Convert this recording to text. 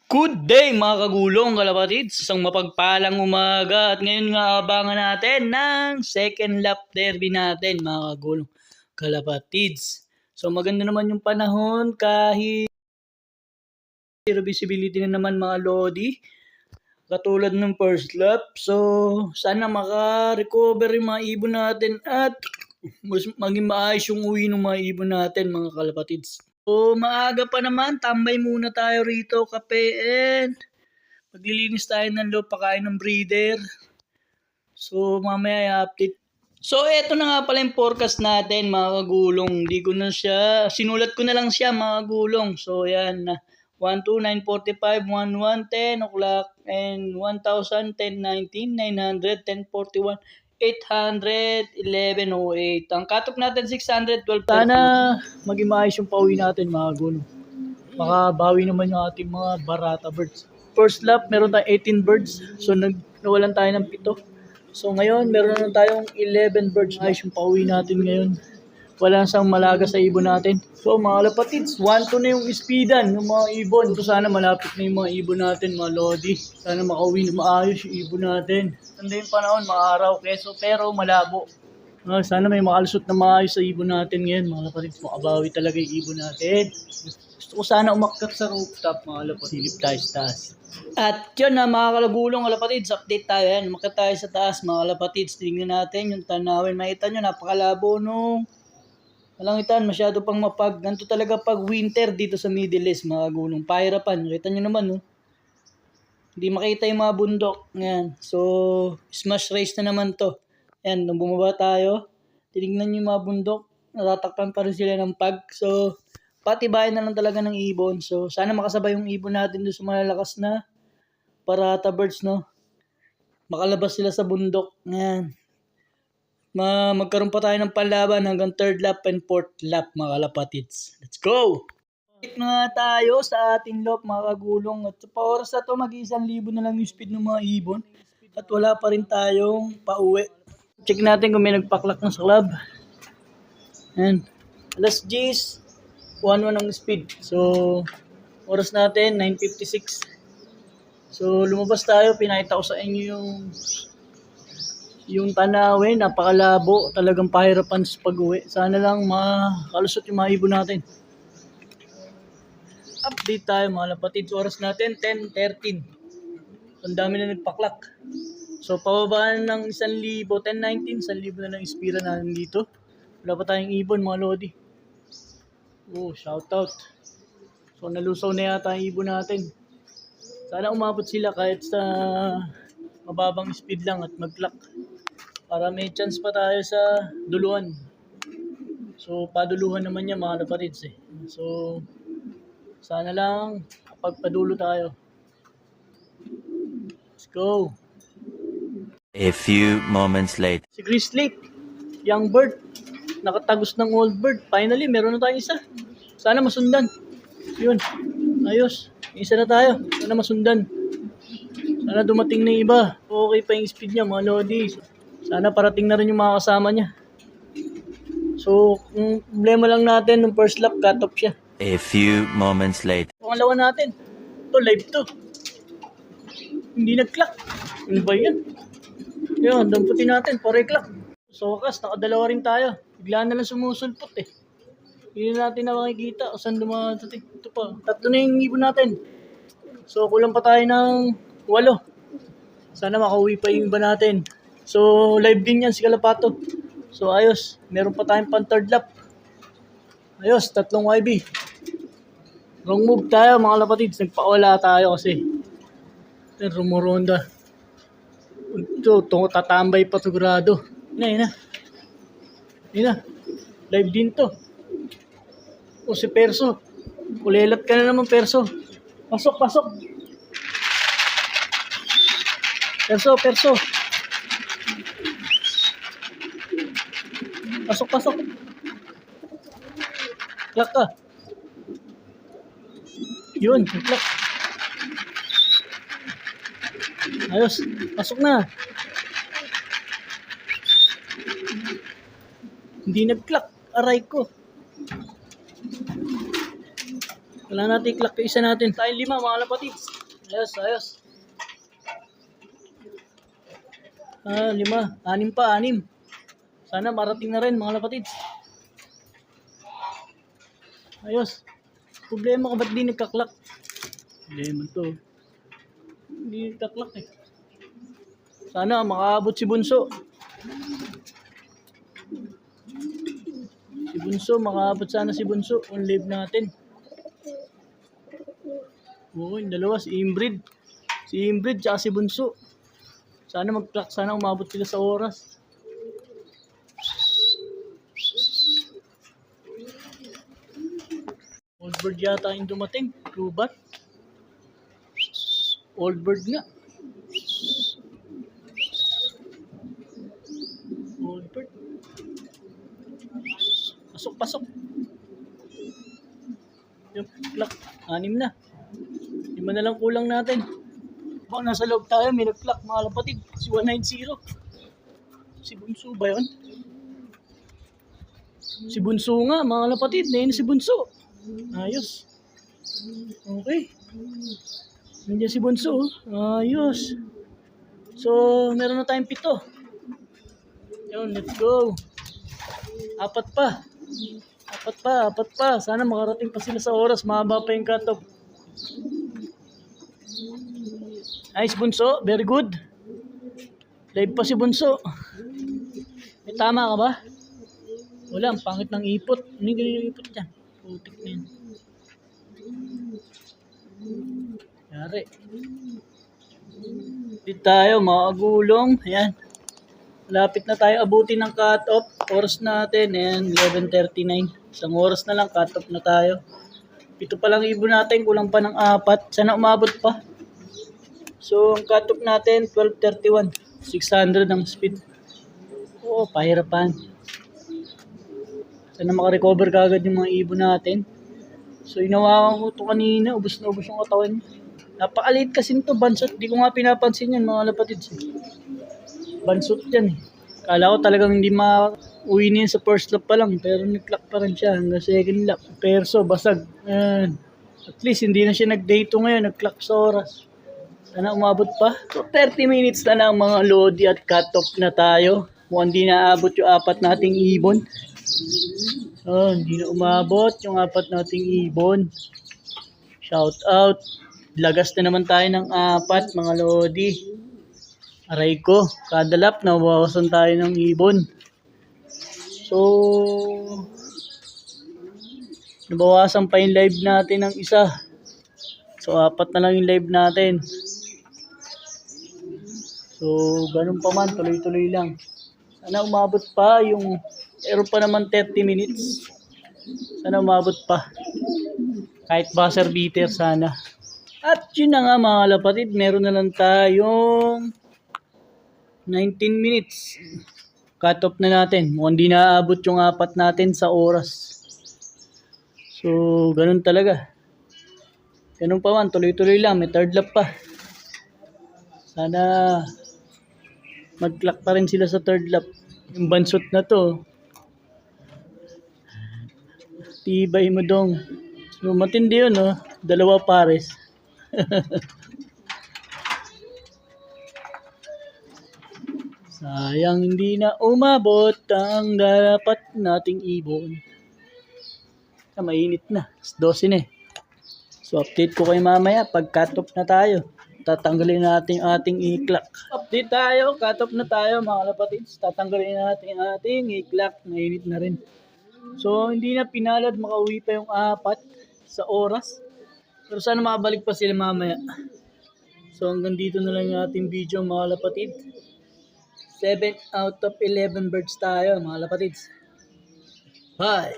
Good day mga kagulong kalapatids, isang mapagpalang umaga at ngayon nga abangan natin ng second lap derby natin mga kagulong kalapatids. So maganda naman yung panahon kahit zero visibility na naman mga lodi katulad ng first lap. So sana maka-recover yung mga ibon natin at maging maayos yung uwi ng mga ibon natin mga kalapatids. So maaga pa naman, tambay muna tayo rito, kape and maglilinis tayo ng loob, pakain ng breeder. So mamaya i-update. So eto na nga pala yung forecast natin mga kagulong. Hindi ko na siya, sinulat ko na lang siya mga kagulong. So yan na 1, 2, 9, 45, 1, 1, 10 o'clock, and 1,000, 10, 19, 900, 10, 41, 800, 1108. Ang cutoff natin 612. Sana maging maayos yung pauwi natin mga kagulong. Makabawi naman yung ating mga barata birds. First lap, meron tayong 18 birds. So, nawalan tayo ng 7. So, ngayon, meron na tayong 11 birds. Ayos yung pauwi natin ngayon. Wala sang malaga sa ibon natin. So, mga lapatids, 1-2 na yung speedan ng mga ibon. So, sana malapit na yung mga ibon natin, mga lodi. Sana makauwi na maayos yung ibon natin. Ganda yung panahon, maaraw, keso, pero malabo. Sana may makalusot na maayos sa ibon natin ngayon, mga lapatids. Makabawi talaga yung ibon natin. Gusto ko sana umakyat sa rooftop, mga lapatids. Silip tayo sa taas. At yun na mga kalagulong kalapatids, update tayo yan. Umakyat tayo sa taas mga kalapatids. Tingnan natin yung tanawin. Makita nyo, napakalabo nung malangitan. Masyado pang mapag. Ganito talaga pag winter dito sa Middle East mga kalagulong. Pahirapan. Kita nyo naman, no? Hindi makita yung mga bundok. Yan. So, smash race na naman to. Yan, nung bumaba tayo, tinignan nyo yung mga bundok. Natatakpan pa rin sila ng pag. So, patibayan na lang talaga ng ibon. So, sana makasabay yung ibon natin doon sa malalakas na barata birds, no? Makalabas sila sa bundok. Ngayon. Magkaroon pa tayo ng panlaban hanggang third lap and fourth lap, mga kalapatids. Let's go! Check na tayo sa ating loob, mga kagulong. At sa oras na to, mag-1,000 na lang yung speed ng mga ibon. At wala pa rin tayong pauwi. Check natin kung may nagpaklak na sa club. Ayan. Alas 10. 1-1 ang speed. So, oras natin, 9:56. So, lumabas tayo. Pinakita ko sa inyo yung tanawin. Napakalabo. Talagang pahirapan sa pag-uwi. Sana lang makalusot yung mga ibon natin. Update tayo mga lapatids. Oras natin, 10:13. Ang dami na nagpaklak. So, pababaan ng 1,000. 10-19. 1,000 na lang ispira natin dito. Wala pa tayong ibon mga lodi. Oh, shoutout. So, nalusaw na yata ang ibon natin. Sana umabot sila kahit sa mababang speed lang at mag-clock. Para may chance pa tayo sa duluhan. So, paduluhan naman niya mga lapatids eh. So, sana lang pagpadulo tayo. Let's go. A few moments later. Si Grizzly, young bird. Nakatagos ng old bird. Finally, meron na tayong isa. Sana masundan. Yun. Ayos. Isa na tayo. Sana masundan. Sana dumating na iba. Okay pa yung speed niya, mga lodi. Sana parating na rin yung mga kasama niya. So, kung problema lang natin, nung first lap, cut off siya. A few moments later. Pangalawa natin. Ito, live to. Hindi nag-clock. Ano ba yan? Yun, damputin natin. Pare-clock. So, wakas, nakadalawa rin tayo. Bigla na lang sumusulpot eh. Hindi na natin na makikita kung saan dumadating. Ito pa. 3 na yung ibon natin. So, kulang pa tayo ng 8. Sana makauwi pa yung iba natin. So, live din yan si Kalapato. So, ayos. Meron pa tayong pang third lap. Ayos, 3 YB. Wrong move tayo mga lapatids. Nagpawala tayo kasi. Rumuronda. Ito, tatambay pa sigurado. Yun na. Live din to. O si Perso. Kulelat ka na naman, Perso. Pasok. Perso. Pasok. Klak ka. Yun, klak. Ayos, pasok na. Hindi nag-clock. Aray ko. Wala natin i-clock yung isa natin. Tayo 5 mga kapatids. Ayos, ayos. 5. 6 pa, 6. Sana marating na rin mga kapatids. Ayos. Problema ko ba't di nagka-clock? Problema to. Hindi nagka-clock eh. Sana makaabot si Bunso. Si Bunso, makaabot sana si Bunso. On live natin. Oo, yung dalawa, si Imbrid. Si Imbrid tsaka si Bunso. Sana mag-clock, sana umabot sila sa oras. Old bird yata yung dumating. True ba? Old bird nga. Old bird. Pasok, pasok. Yung clock, 6 na. 5 na lang kulang natin. Baka nasa loob tayo, may nag-clock mga kapatid. Si 190. Si Bunso ba yun? Si Bunso nga mga kapatid. Ngayon si Bunso. Ayos. Okay. Nandiyan si Bunso. Ayos. So, meron na tayong 7. Yun, let's go. 4 pa. 4 pa. Sana makarating pa sila sa oras. Mahaba pa yung cut-off. Nice, Bunso. Very good. Live pa si Bunso. May tama ka ba? Wala, ang pangit ng ipot. Ano yung ganyan yung ipot dyan? Putik na yun. Yari. Dito tayo, makagulong. Ayan. Lapit na tayo abutin ng cut-off. Oras natin. Ayan, 11:39. Isang oras na lang, cut-off na tayo. 7 pa lang ibon natin. Kulang pa ng 4. Sana umabot pa. So, ang cut-off natin, 12:31. 600 ang speed. Oo, pahirapan. Sana makarecover kagad yung mga ibon natin. So, inawakan ko ito kanina. Ubus na ubus yung katawan niya. Napakaliit kasi nito, bansot. Di ko nga pinapansin yan, mga lapatids. Bansot yan eh. Kala ko talagang hindi ma-uwi niya sa first lap pa lang. Pero nag-clock pa rin siya hanggang second lap. Perso, basag. Ayan. At least, hindi na siya nag-day 2 ngayon. Nag-clock sa oras. Sana umabot pa. So, 30 minutes na lang mga lodi at cut-off na tayo. Mukhang hindi naabot yung 4 nating ibon. Oh, hindi na umabot yung 4 nating ibon. Shout out. Lagas na naman tayo ng 4 mga lodi. Aray ko, kada lap nabawasan tayo ng ibon. So, nabawasan pa yung live natin ng isa. So, 4 na lang yung live natin. So, ganun pa man, tuloy-tuloy lang. Sana umabot pa yung, meron pa naman 30 minutes. Sana umabot pa. Kahit buzzer beater sana. At yun na nga mga lapatid, meron na lang tayong 19 minutes. Cut off na natin. Mukhang di naaabot yung 4 natin sa oras. So, ganun talaga. Ganun pa man, tuloy-tuloy lang. May third lap pa. Sana mag-clock pa rin sila sa third lap. Yung bansot na to. Tibay mo dong. So, matindi yun, no? 2 pares. Sayang hindi na umabot ang dapat nating ibon. Mainit na. 12 na eh. So, update ko kayo mamaya pag cut-off na tayo. Tatanggalin natin yung ating i-clock. Update tayo. Cut-off na tayo mga kapatids. Tatanggalin natin yung ating i-clock. Mainit na rin. So, hindi na pinalad. Makauwi pa yung 4 sa oras. Pero sana makabalik pa sila mamaya. So, hanggang dito na lang yung ating video mga kapatid. 7 out of 11 birds tayo mga kapatids. Bye!